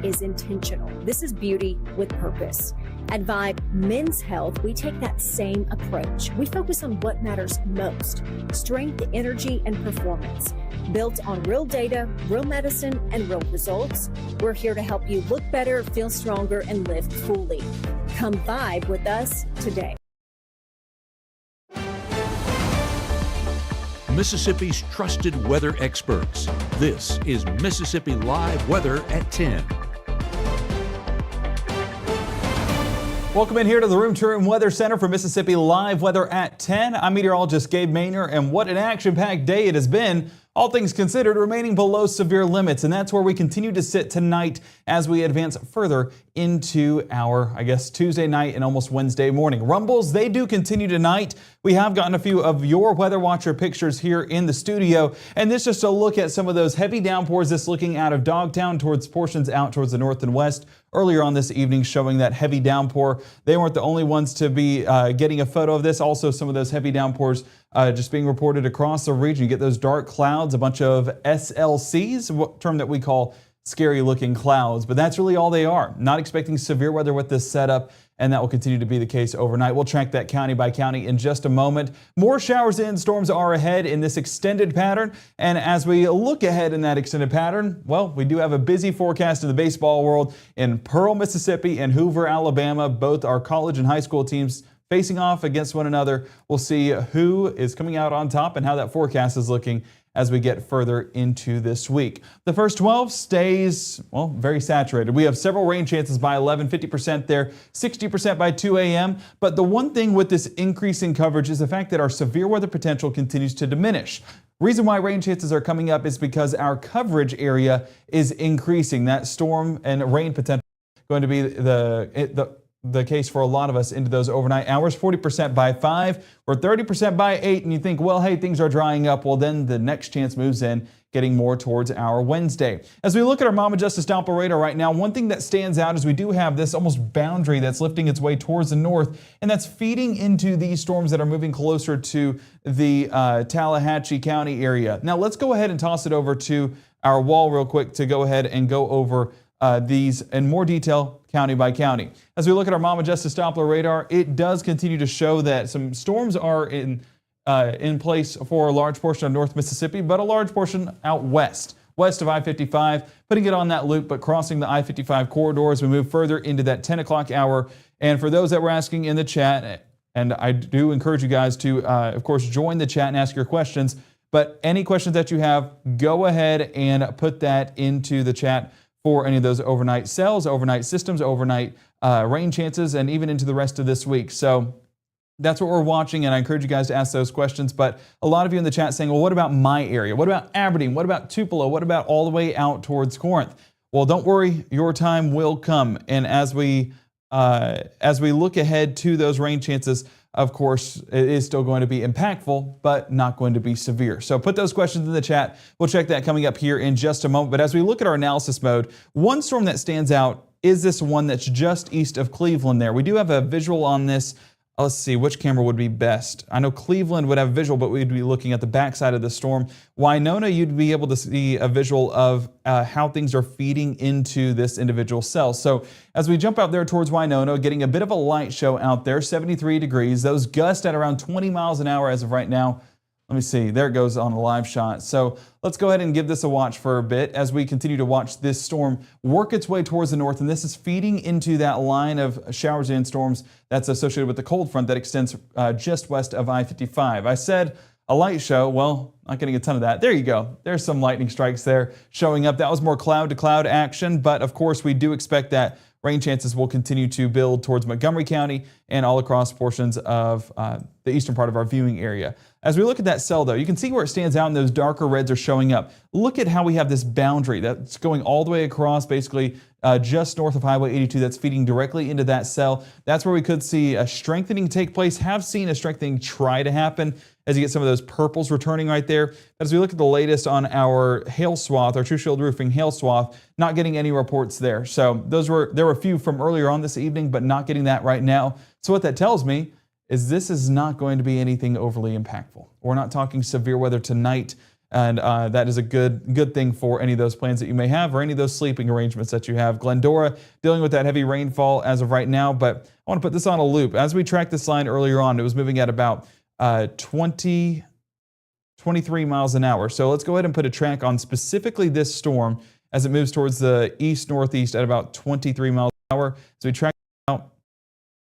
is intentional. This is beauty with purpose. At Vibe Men's Health, we take that same approach. We focus on what matters most: strength, energy, and performance. Built on real data, real medicine, and real results, we're here to help you look better, feel stronger, and live fully. Come vibe with us today. Mississippi's trusted weather experts. This is Mississippi Live Weather at 10. Welcome in here to the Room to Room Weather Center for Mississippi Live Weather at 10. I'm meteorologist Gabe Maynor, and what an action-packed day it has been. All things considered, remaining below severe limits, and that's where we continue to sit tonight as we advance further into our, Tuesday night and almost Wednesday morning. Rumbles, they do continue tonight. We have gotten a few of your Weather Watcher pictures here in the studio, and this just a look at some of those heavy downpours. This looking out of Dogtown towards portions out towards the north and west earlier on this evening, showing that heavy downpour. They weren't the only ones to be getting a photo of this. Also, some of those heavy downpours just being reported across the region. You get those dark clouds, a bunch of SLCs, a term that we call scary looking clouds, but that's really all they are. Not expecting severe weather with this setup, and that will continue to be the case overnight. We'll track that county by county in just a moment. More showers and storms are ahead in this extended pattern, and as we look ahead in that extended pattern, well, we do have a busy forecast in the baseball world in Pearl, Mississippi and Hoover, Alabama. Both our college and high school teams facing off against one another. We'll see who is coming out on top and how that forecast is looking as we get further into this week. The first 12 stays, well, very saturated. We have several rain chances by 11, 50% there, 60% by 2 a.m. But the one thing with this increase in coverage is the fact that our severe weather potential continues to diminish. Reason why rain chances are coming up is because our coverage area is increasing. That storm and rain potential is going to be the case for a lot of us into those overnight hours. 40% by 5 or 30% by 8, and you think, well, hey, things are drying up. Well, then the next chance moves in, getting more towards our Wednesday. As we look at our Mama Justice Doppler radar right now, one thing that stands out is we do have this almost boundary that's lifting its way towards the north, and that's feeding into these storms that are moving closer to the Tallahatchie County area. Now, let's go ahead and toss it over to our wall real quick to go ahead and go over these in more detail county by county. As we look at our Mama Justice Doppler radar, it does continue to show that some storms are in place for a large portion of North Mississippi, but a large portion out west of I-55, putting it on that loop, but crossing the I-55 corridor as we move further into that 10 o'clock hour. And for those that were asking in the chat, and I do encourage you guys to, of course, join the chat and ask your questions, but any questions that you have, go ahead and put that into the chat for any of those overnight cells, overnight systems, overnight rain chances, and even into the rest of this week. So that's what we're watching, and I encourage you guys to ask those questions. But a lot of you in the chat saying, well, what about my area? What about Aberdeen? What about Tupelo? What about all the way out towards Corinth? Well, don't worry, your time will come. And as we look ahead to those rain chances, of course, it is still going to be impactful, but not going to be severe. So put those questions in the chat. We'll check that coming up here in just a moment. But as we look at our analysis mode, one storm that stands out is this one that's just east of Cleveland there. We do have a visual on this. Let's see, which camera would be best? I know Cleveland would have a visual, but we'd be looking at the backside of the storm. Winona, you'd be able to see a visual of how things are feeding into this individual cell. So as we jump out there towards Winona, getting a bit of a light show out there, 73 degrees. Those gusts at around 20 miles an hour as of right now. Let me see, there it goes on a live shot. So let's go ahead and give this a watch for a bit as we continue to watch this storm work its way towards the north. And this is feeding into that line of showers and storms that's associated with the cold front that extends just west of I-55. I said a light show, well, not getting a ton of that. There you go. There's some lightning strikes there showing up. That was more cloud to cloud action, but of course we do expect that rain chances will continue to build towards Montgomery County and all across portions of the eastern part of our viewing area. As we look at that cell, though, you can see where it stands out and those darker reds are showing up. Look at how we have this boundary that's going all the way across, basically just north of Highway 82, that's feeding directly into that cell. That's where we could see a strengthening take place, have seen a strengthening try to happen as you get some of those purples returning right there. As we look at the latest on our hail swath, our True Shield Roofing hail swath, not getting any reports there. So there were a few from earlier on this evening, but not getting that right now. So what that tells me is this is not going to be anything overly impactful. We're not talking severe weather tonight And that is a good thing for any of those plans that you may have or any of those sleeping arrangements that you have. Glendora dealing with that heavy rainfall as of right now, but I want to put this on a loop. As we tracked this line earlier on, it was moving at about 23 miles an hour. So let's go ahead and put a track on specifically this storm as it moves towards the east-northeast at about 23 miles an hour. So we track it out.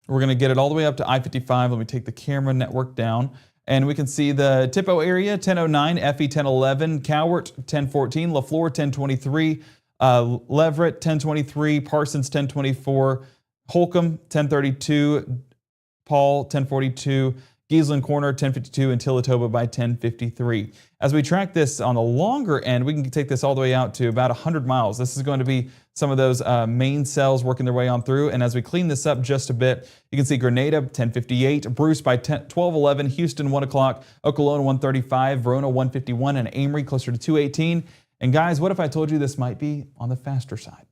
We're going to get it all the way up to I-55. Let me take the camera network down. And we can see the Tippo area, 1009, Effie 1011, Cowart 1014, LaFleur 1023, Leverett 1023, Parsons 1024, Holcomb 1032, Paul 1042, Giesland Corner 1052, and Tillatoba by 1053. As we track this on the longer end, we can take this all the way out to about 100 miles. This is going to be some of those main cells working their way on through. And as we clean this up just a bit, you can see Grenada 1058, Bruce by 1211, Houston 1 o'clock, Okolona 135, Verona 151, and Amory closer to 218. And guys, what if I told you this might be on the faster side?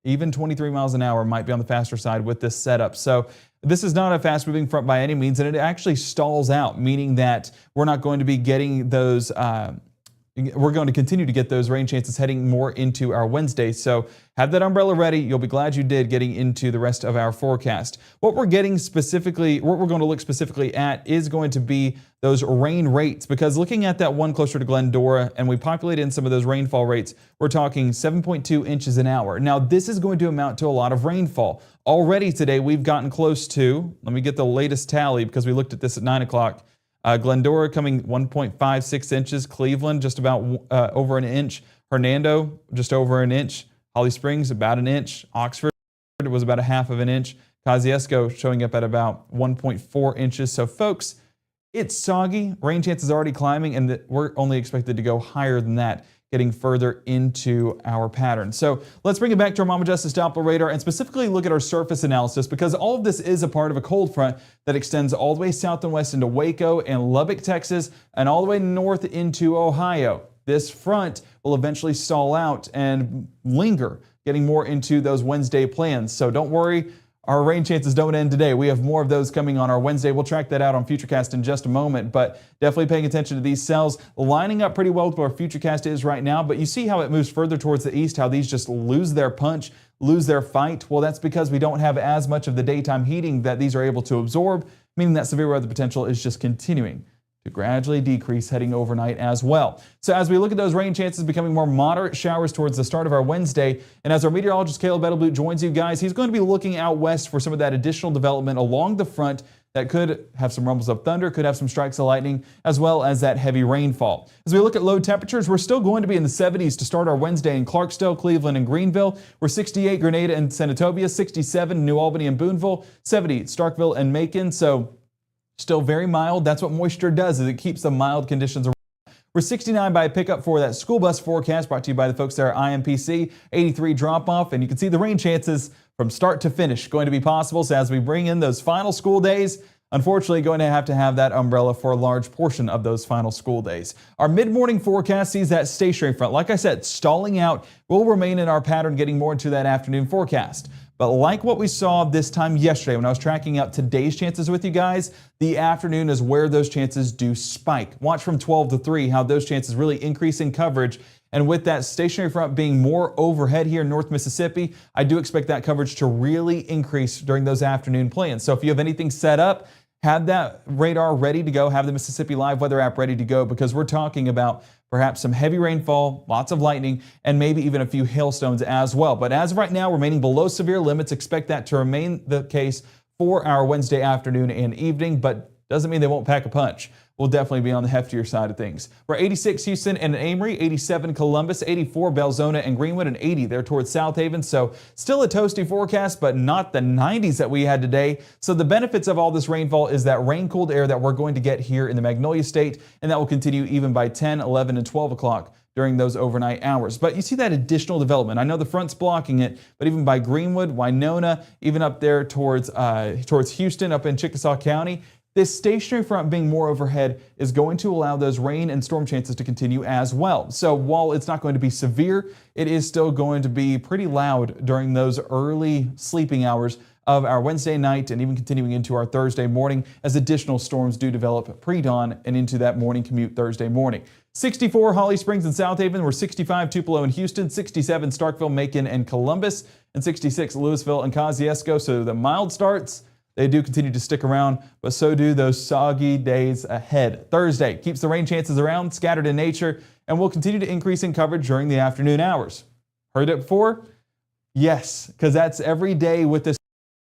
Even 23 miles an hour might be on the faster side with this setup. So this is not a fast moving front by any means, and it actually stalls out, meaning that we're not going to be getting those, we're going to continue to get those rain chances heading more into our Wednesday. So have that umbrella ready. You'll be glad you did getting into the rest of our forecast. What we're getting specifically, what we're going to look specifically at is going to be those rain rates, because looking at that one closer to Glendora and we populated in some of those rainfall rates, we're talking 7.2 inches an hour. Now this is going to amount to a lot of rainfall. Already today we've gotten close to, let me get the latest tally because we looked at this at 9 o'clock. Glendora coming 1.56 inches, Cleveland just about over an inch, Hernando just over an inch, Holly Springs about an inch, Oxford was about a half of an inch, Kosciuszko showing up at about 1.4 inches. So folks, it's soggy, rain chances already climbing, and we're only expected to go higher than that, getting further into our pattern. So let's bring it back to our Mama Justice Doppler radar and specifically look at our surface analysis, because all of this is a part of a cold front that extends all the way south and west into Waco and Lubbock, Texas, and all the way north into Ohio. This front will eventually stall out and linger, getting more into those Wednesday plans. So don't worry, our rain chances don't end today. We have more of those coming on our Wednesday. We'll track that out on Futurecast in just a moment, but definitely paying attention to these cells, lining up pretty well with where Futurecast is right now. But you see how it moves further towards the east, how these just lose their punch, lose their fight. Well, that's because we don't have as much of the daytime heating that these are able to absorb, meaning that severe weather potential is just continuing to gradually decrease heading overnight as well. So as we look at those rain chances becoming more moderate showers towards the start of our Wednesday, and as our meteorologist Caleb Edelblut joins you guys, he's going to be looking out west for some of that additional development along the front that could have some rumbles of thunder, could have some strikes of lightning, as well as that heavy rainfall. As we look at low temperatures, we're still going to be in the 70s to start our Wednesday in Clarksdale, Cleveland, and Greenville. We're 68 Grenada and Senatobia, 67 New Albany and Boonville, 70 Starkville and Macon. So still very mild. That's what moisture does, is it keeps the mild conditions around. We're 69 by a pickup for that school bus forecast brought to you by the folks there at IMPC. 83 drop-off, and you can see the rain chances from start to finish going to be possible. So as we bring in those final school days, unfortunately going to have that umbrella for a large portion of those final school days. Our mid-morning forecast sees that stationary front, like I said, stalling out, will remain in our pattern, getting more into that afternoon forecast. But like what we saw this time yesterday when I was tracking out today's chances with you guys, the afternoon is where those chances do spike. Watch from 12 to 3 how those chances really increase in coverage. And with that stationary front being more overhead here in North Mississippi, I do expect that coverage to really increase during those afternoon plans. So if you have anything set up, have that radar ready to go, have the Mississippi Live Weather app ready to go, because we're talking about perhaps some heavy rainfall, lots of lightning, and maybe even a few hailstones as well. But as of right now, remaining below severe limits. Expect that to remain the case for our Wednesday afternoon and evening, but doesn't mean they won't pack a punch. We'll definitely be on the heftier side of things. We're 86 Houston and Amory, 87 Columbus, 84 Belzona and Greenwood, and 80 there towards South Haven. So still a toasty forecast, but not the 90s that we had today. So the benefits of all this rainfall is that rain-cooled air that we're going to get here in the Magnolia State, and that will continue even by 10, 11, and 12 o'clock during those overnight hours. But you see that additional development. I know the front's blocking it, but even by Greenwood, Winona, even up there towards Houston, up in Chickasaw County, this stationary front being more overhead is going to allow those rain and storm chances to continue as well. So while it's not going to be severe, it is still going to be pretty loud during those early sleeping hours of our Wednesday night and even continuing into our Thursday morning as additional storms do develop pre-dawn and into that morning commute Thursday morning. 64 Holly Springs and South Haven. We're 65 Tupelo and Houston, 67 Starkville, Macon, and Columbus, and 66 Louisville and Kosciuszko. So the mild starts, they do continue to stick around, but so do those soggy days ahead. Thursday keeps the rain chances around, scattered in nature, and will continue to increase in coverage during the afternoon hours. Heard it before? Yes, because that's every day with this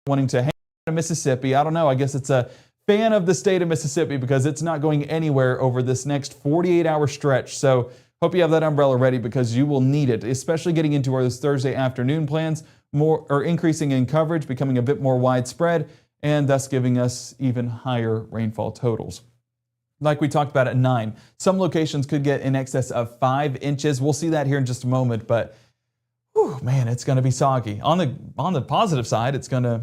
wanting to hang out in Mississippi. I don't know, I guess it's a fan of the state of Mississippi because it's not going anywhere over this next 48-hour stretch. So hope you have that umbrella ready because you will need it, especially getting into those Thursday afternoon plans, more or increasing in coverage, becoming a bit more widespread, and thus giving us even higher rainfall totals. Like we talked about at 9, some locations could get in excess of 5 inches. We'll see that here in just a moment, but whew, man, it's going to be soggy. On the positive side, it's going to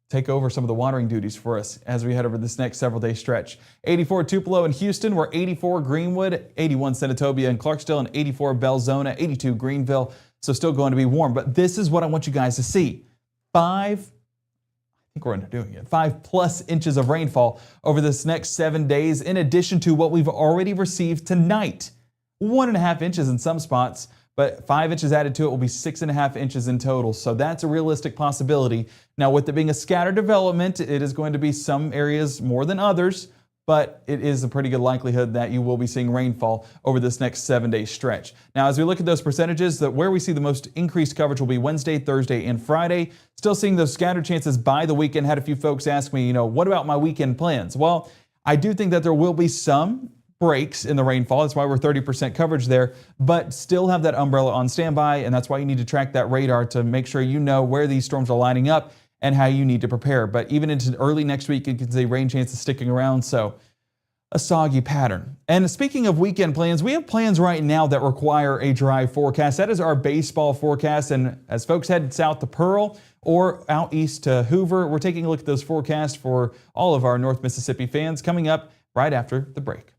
take over some of the watering duties for us as we head over this next several day stretch. 84 Tupelo and Houston, we're 84 Greenwood, 81 Senatobia and Clarksdale, and 84 Belzona, 82 Greenville. So still going to be warm, but this is what I want you guys to see. 5 plus inches of rainfall over this next 7 days, in addition to what we've already received tonight. 1.5 inches in some spots, but 5 inches added to it will be 6.5 inches in total. So that's a realistic possibility. Now, with it being a scattered development, it is going to be some areas more than others, but it is a pretty good likelihood that you will be seeing rainfall over this next 7-day stretch. Now, as we look at those percentages, where we see the most increased coverage will be Wednesday, Thursday, and Friday. Still seeing those scattered chances by the weekend. Had a few folks ask me, what about my weekend plans? Well, I do think that there will be some breaks in the rainfall. That's why we're 30% coverage there, but still have that umbrella on standby, and that's why you need to track that radar to make sure you know where these storms are lining up and how you need to prepare. But even into early next week, you can see rain chances sticking around, so a soggy pattern. And speaking of weekend plans, we have plans right now that require a dry forecast. That is our baseball forecast, and as folks head south to Pearl or out east to Hoover, we're taking a look at those forecasts for all of our North Mississippi fans coming up right after the break.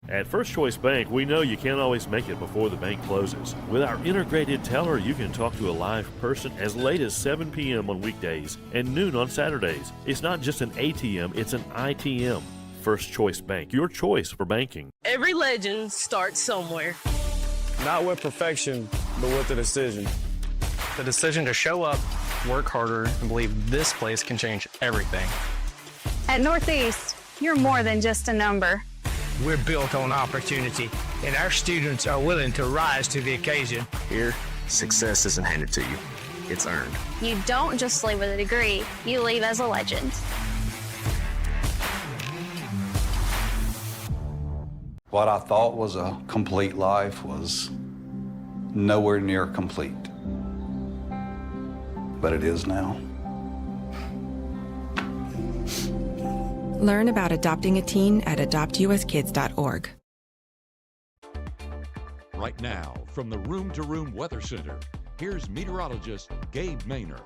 At First Choice Bank, we know you can't always make it before the bank closes. With our integrated teller, you can talk to a live person as late as 7 p.m. on weekdays and noon on Saturdays. It's not just an ATM, it's an ITM. First Choice Bank, your choice for banking. Every legend starts somewhere. Not with perfection, but with the decision. The decision to show up, work harder, and believe this place can change everything. At Northeast, you're more than just a number. We're built on opportunity, and our students are willing to rise to the occasion. Here, success isn't handed to you, it's earned. You don't just leave with a degree, you leave as a legend. What I thought was a complete life was nowhere near complete, but it is now. Learn about adopting a teen at adoptuskids.org. Right now, from the Room to Room Weather Center, here's meteorologist Gabe Maynor.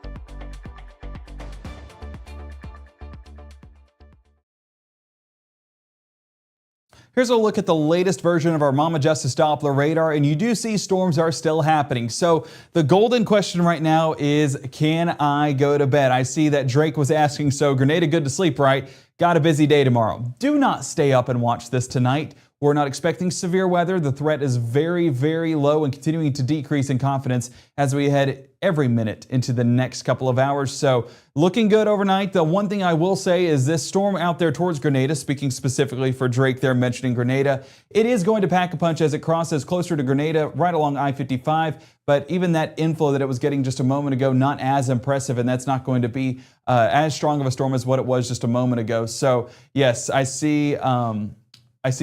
Here's a look at the latest version of our Mama Justice Doppler radar, and you do see storms are still happening. So the golden question right now is, can I go to bed? I see that Drake was asking, so Grenada good to sleep, right? Got a busy day tomorrow. Do not stay up and watch this tonight. We're not expecting severe weather. The threat is very, very low and continuing to decrease in confidence as we head every minute into the next couple of hours. So looking good overnight. The one thing I will say is this storm out there towards Grenada, speaking specifically for Drake there mentioning Grenada, it is going to pack a punch as it crosses closer to Grenada right along I-55. But even that inflow that it was getting just a moment ago, not as impressive, and that's not going to be as strong of a storm as what it was just a moment ago. So yes, I see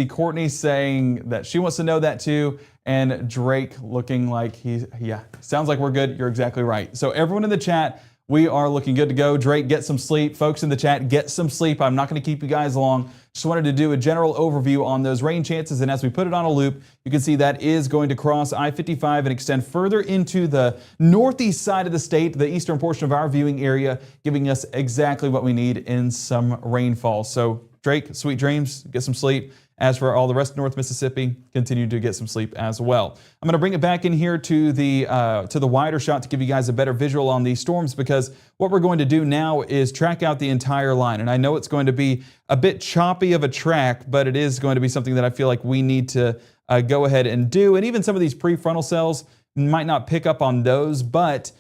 Courtney saying that she wants to know that too, and Drake looking like sounds like we're good. You're exactly right. So everyone in the chat, we are looking good to go. Drake, get some sleep. Folks in the chat, get some sleep. I'm not going to keep you guys long. Just wanted to do a general overview on those rain chances, and as we put it on a loop, you can see that is going to cross I-55 and extend further into the northeast side of the state, the eastern portion of our viewing area, giving us exactly what we need in some rainfall. So Drake, sweet dreams, get some sleep. As for all the rest of North Mississippi, continue to get some sleep as well. I'm going to bring it back in here to the wider shot to give you guys a better visual on these storms, because what we're going to do now is track out the entire line. And I know it's going to be a bit choppy of a track, but it is going to be something that I feel like we need to go ahead and do. And even some of these prefrontal cells might not pick up on those, but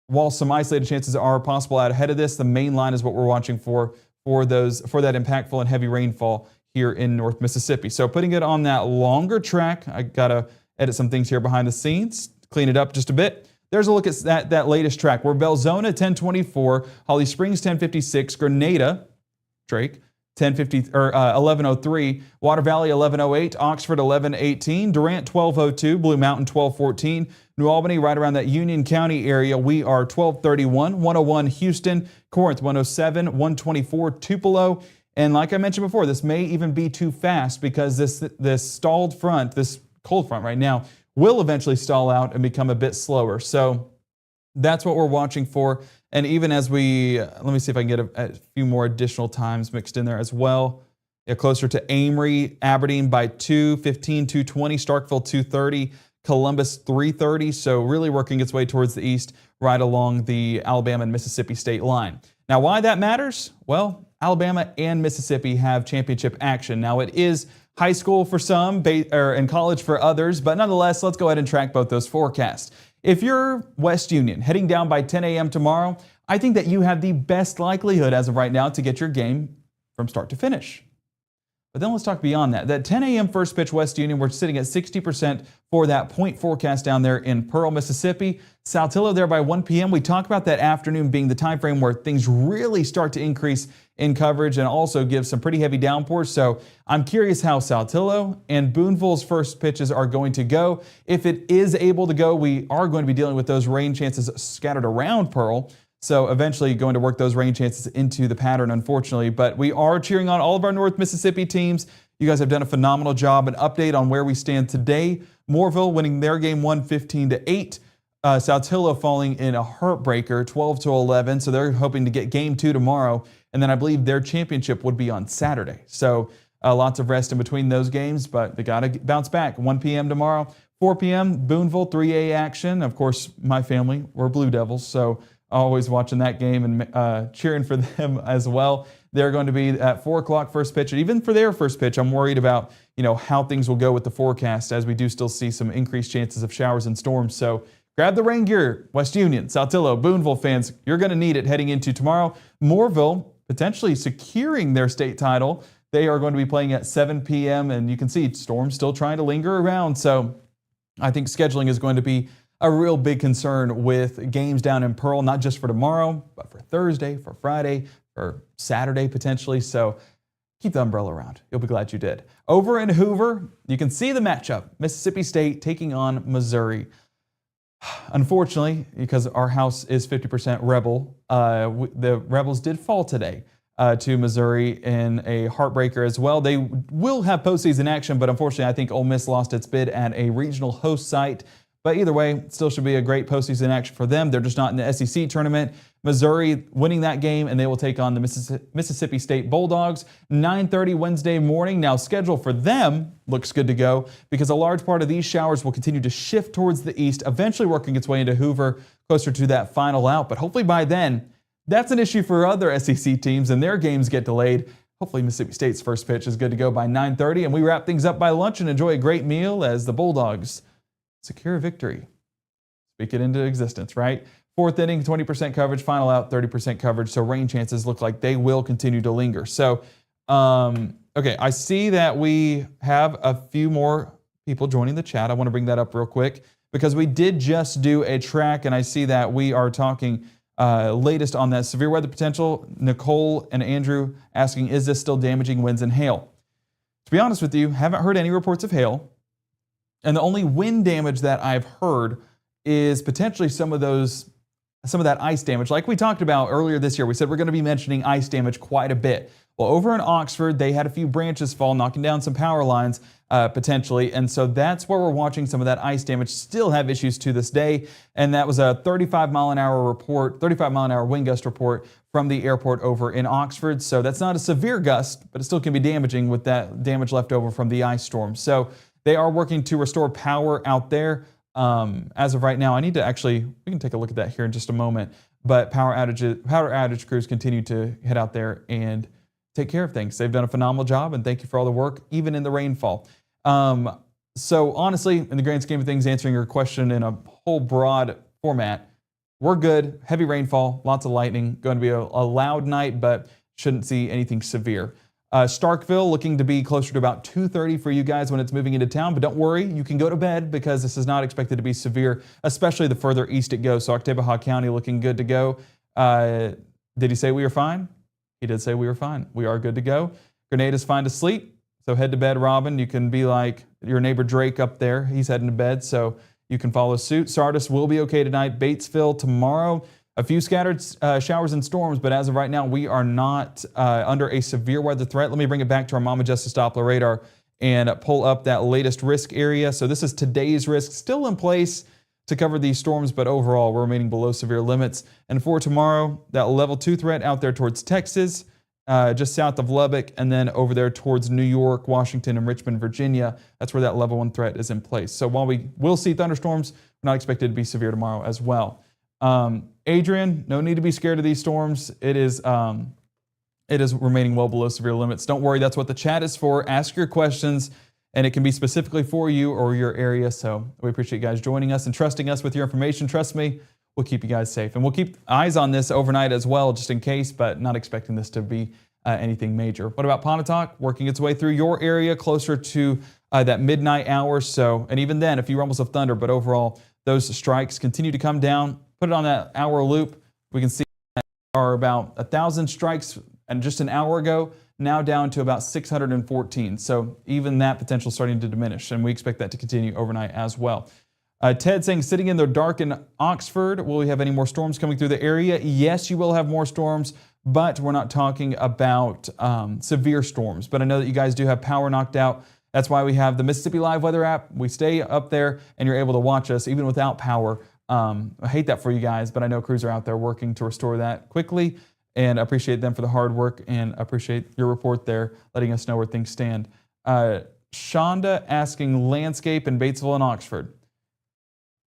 while some isolated chances are possible out ahead of this, the main line is what we're watching for that impactful and heavy rainfall here in North Mississippi. So putting it on that longer track, I gotta edit some things here behind the scenes, clean it up just a bit. There's a look at that latest track. We're Belzona 1024, Holly Springs 1056, Grenada, Drake 1103, Water Valley 1108, Oxford 1118, Durant 1202, Blue Mountain 1214, New Albany right around that Union County area. We are 1231, 101 Houston, Corinth 107, 124 Tupelo. And like I mentioned before, this may even be too fast because this stalled front, this cold front right now, will eventually stall out and become a bit slower. So that's what we're watching for. And even as let me see if I can get a few more additional times mixed in there as well. Yeah, closer to Amory, Aberdeen by 2:15, 2:20, Starkville 2:30, Columbus 3:30. So really working its way towards the east, right along the Alabama and Mississippi state line. Now, why that matters? Well, Alabama and Mississippi have championship action. Now, it is high school for some and college for others, but nonetheless, let's go ahead and track both those forecasts. If you're West Union heading down by 10 a.m. tomorrow, I think that you have the best likelihood as of right now to get your game from start to finish. But then let's talk beyond that. That 10 a.m. first pitch West Union, we're sitting at 60% for that point forecast down there in Pearl, Mississippi. Saltillo there by 1 p.m. We talk about that afternoon being the time frame where things really start to increase in coverage and also give some pretty heavy downpours. So I'm curious how Saltillo and Boonville's first pitches are going to go. If it is able to go, we are going to be dealing with those rain chances scattered around Pearl. So eventually going to work those rain chances into the pattern, unfortunately. But we are cheering on all of our North Mississippi teams. You guys have done a phenomenal job. An update on where we stand today. Moorville winning their game 15-8. Saltillo falling in a heartbreaker 12-11. So they're hoping to get game 2 tomorrow. And then I believe their championship would be on Saturday. So lots of rest in between those games, but they got to bounce back. 1 p.m. tomorrow, 4 p.m. Boonville 3A action. Of course, my family, we're Blue Devils. So always watching that game and cheering for them as well. They're going to be at 4 o'clock first pitch. And even for their first pitch, I'm worried about how things will go with the forecast, as we do still see some increased chances of showers and storms. So grab the rain gear, West Union, Saltillo, Boonville fans. You're going to need it heading into tomorrow. Moorville potentially securing their state title. They are going to be playing at 7 p.m. and you can see storms still trying to linger around. So I think scheduling is going to be a real big concern with games down in Pearl, not just for tomorrow, but for Thursday, for Friday, for Saturday potentially. So keep the umbrella around. You'll be glad you did. Over in Hoover, you can see the matchup. Mississippi State taking on Missouri. Unfortunately, because our house is 50% Rebel, the Rebels did fall today to Missouri in a heartbreaker as well. They will have postseason action, but unfortunately, I think Ole Miss lost its bid at a regional host site. But either way, it still should be a great postseason action for them. They're just not in the SEC tournament. Missouri winning that game, and they will take on the Mississippi State Bulldogs. 9:30 Wednesday morning. Now, schedule for them looks good to go because a large part of these showers will continue to shift towards the east, eventually working its way into Hoover, closer to that final out. But hopefully by then, that's an issue for other SEC teams, and their games get delayed. Hopefully Mississippi State's first pitch is good to go by 9:30, and we wrap things up by lunch and enjoy a great meal as the Bulldogs secure a victory. Speak it into existence, right? Fourth inning, 20% coverage, final out, 30% coverage. So rain chances look like they will continue to linger. So, okay, I see that we have a few more people joining the chat. I want to bring that up real quick because we did just do a track, and I see that we are talking latest on that severe weather potential. Nicole and Andrew asking, is this still damaging winds and hail? To be honest with you, haven't heard any reports of hail. And the only wind damage that I've heard is potentially some of those some of that ice damage. Like we talked about earlier this year, we said we're going to be mentioning ice damage quite a bit. Well, over in Oxford, they had a few branches fall, knocking down some power lines potentially. And so that's where we're watching some of that ice damage. Still have issues to this day. And that was a 35 mile an hour report, 35 mile an hour wind gust report from the airport over in Oxford. So that's not a severe gust, but it still can be damaging with that damage left over from the ice storm. So they are working to restore power out there. As of right now, I need to actually, we can take a look at that here in just a moment. But power outage crews continue to head out there and take care of things. They've done a phenomenal job, and thank you for all the work, even in the rainfall. So honestly, in the grand scheme of things, answering your question in a whole broad format, we're good. Heavy rainfall, lots of lightning, going to be a loud night, but shouldn't see anything severe. Starkville looking to be closer to about 2:30 for you guys when it's moving into town, but don't worry, you can go to bed because this is not expected to be severe, especially the further east it goes. So Octabaha County looking good to go. Did he say we were fine? He did say we were fine. We are good to go. Grenada's fine to sleep. So head to bed, Robin. You can be like your neighbor Drake up there. He's heading to bed, so you can follow suit. Sardis will be okay tonight. Batesville tomorrow. A few scattered showers and storms, but as of right now, we are not under a severe weather threat. Let me bring it back to our Mama Justice Doppler radar and pull up that latest risk area. So this is today's risk, still in place to cover these storms, but overall we're remaining below severe limits. And for tomorrow, that level 2 threat out there towards Texas, just south of Lubbock, and then over there towards New York, Washington, and Richmond, Virginia. That's where that level 1 threat is in place. So while we will see thunderstorms, we're not expected to be severe tomorrow as well. Adrian, no need to be scared of these storms. It is remaining well below severe limits. Don't worry, that's what the chat is for. Ask your questions, and it can be specifically for you or your area. So we appreciate you guys joining us and trusting us with your information. Trust me, we'll keep you guys safe. And we'll keep eyes on this overnight as well, just in case, but not expecting this to be anything major. What about Pontotoc? Working its way through your area closer to that midnight hour. So, and even then, a few rumbles of thunder, but overall, those strikes continue to come down. Put it on that hour loop. We can see that there are about 1,000 strikes and just an hour ago, now down to about 614. So even that potential starting to diminish, and we expect that to continue overnight as well. Ted saying, sitting in the dark in Oxford, will we have any more storms coming through the area? Yes, you will have more storms, but we're not talking about severe storms. But I know that you guys do have power knocked out. That's why we have the Mississippi Live Weather app. We stay up there, and you're able to watch us even without power. I hate that for you guys, but I know crews are out there working to restore that quickly, and I appreciate them for the hard work, and appreciate your report there, letting us know where things stand. Shonda asking landscape in Batesville and Oxford.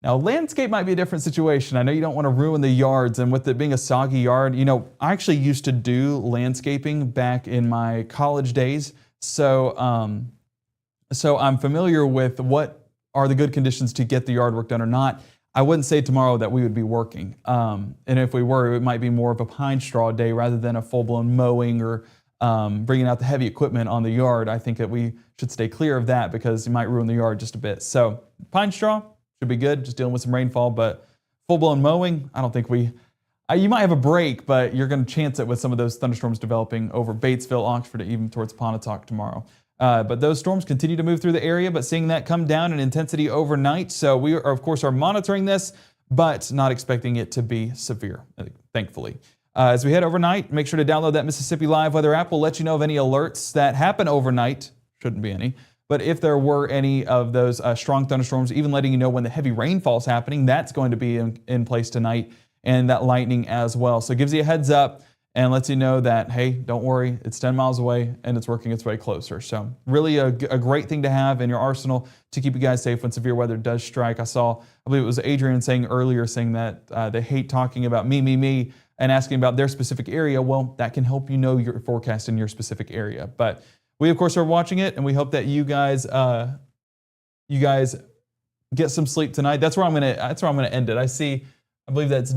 Now, landscape might be a different situation. I know you don't want to ruin the yards, and with it being a soggy yard, you know, I actually used to do landscaping back in my college days, so I'm familiar with what are the good conditions to get the yard work done or not. I wouldn't say tomorrow that we would be working, and if we were, it might be more of a pine straw day rather than a full-blown mowing or bringing out the heavy equipment on the yard. I think that we should stay clear of that because you might ruin the yard just a bit. So pine straw should be good, just dealing with some rainfall, but full-blown mowing, I don't think you might have a break, but you're going to chance it with some of those thunderstorms developing over Batesville, Oxford, even towards Pontotoc tomorrow. But those storms continue to move through the area, but seeing that come down in intensity overnight. So we are, of course, are monitoring this, but not expecting it to be severe, thankfully. As we head overnight, make sure to download that Mississippi Live Weather app. We'll let you know of any alerts that happen overnight. Shouldn't be any. But if there were any of those strong thunderstorms, even letting you know when the heavy rainfall is happening, that's going to be in place tonight, and that lightning as well. So it gives you a heads up and lets you know that, hey, don't worry, it's 10 miles away and it's working its way closer. So really a great thing to have in your arsenal to keep you guys safe when severe weather does strike. I believe it was Adrian saying earlier, saying that they hate talking about me, and asking about their specific area. Well, that can help you know your forecast in your specific area. But we, of course, are watching it, and we hope that you guys get some sleep tonight. That's where I'm gonna end it. I believe that's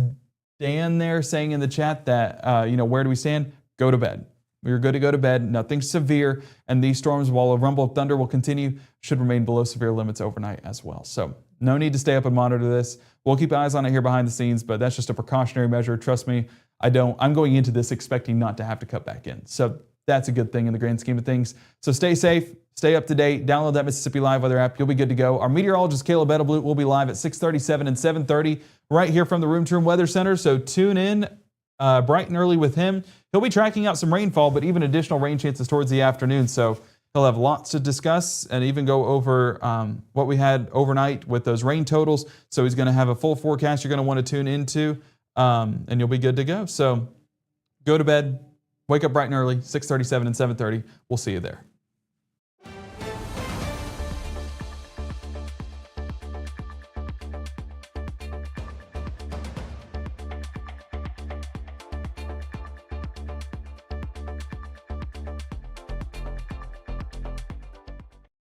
Dan there saying in the chat that where do we stand? Go to bed. We're good to go to bed. Nothing severe, and these storms, while a rumble of thunder will continue, should remain below severe limits overnight as well. So no need to stay up and monitor this. We'll keep eyes on it here behind the scenes, but that's just a precautionary measure. Trust me, I'm going into this expecting not to have to cut back in. So that's a good thing in the grand scheme of things. So stay safe, stay up to date, download that Mississippi Live Weather app. You'll be good to go. Our meteorologist, Caleb Edelblut, will be live at 6:37 and 7:30 right here from the Room to Room Weather Center. So tune in bright and early with him. He'll be tracking out some rainfall, but even additional rain chances towards the afternoon. So he'll have lots to discuss and even go over what we had overnight with those rain totals. So he's going to have a full forecast you're going to want to tune into, and you'll be good to go. So go to bed, wake up bright and early, 6:37 and 7:30. We'll see you there.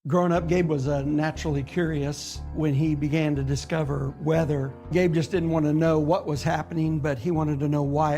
Growing up, Gabe was naturally curious. When he began to discover weather, Gabe just didn't want to know what was happening, but he wanted to know why it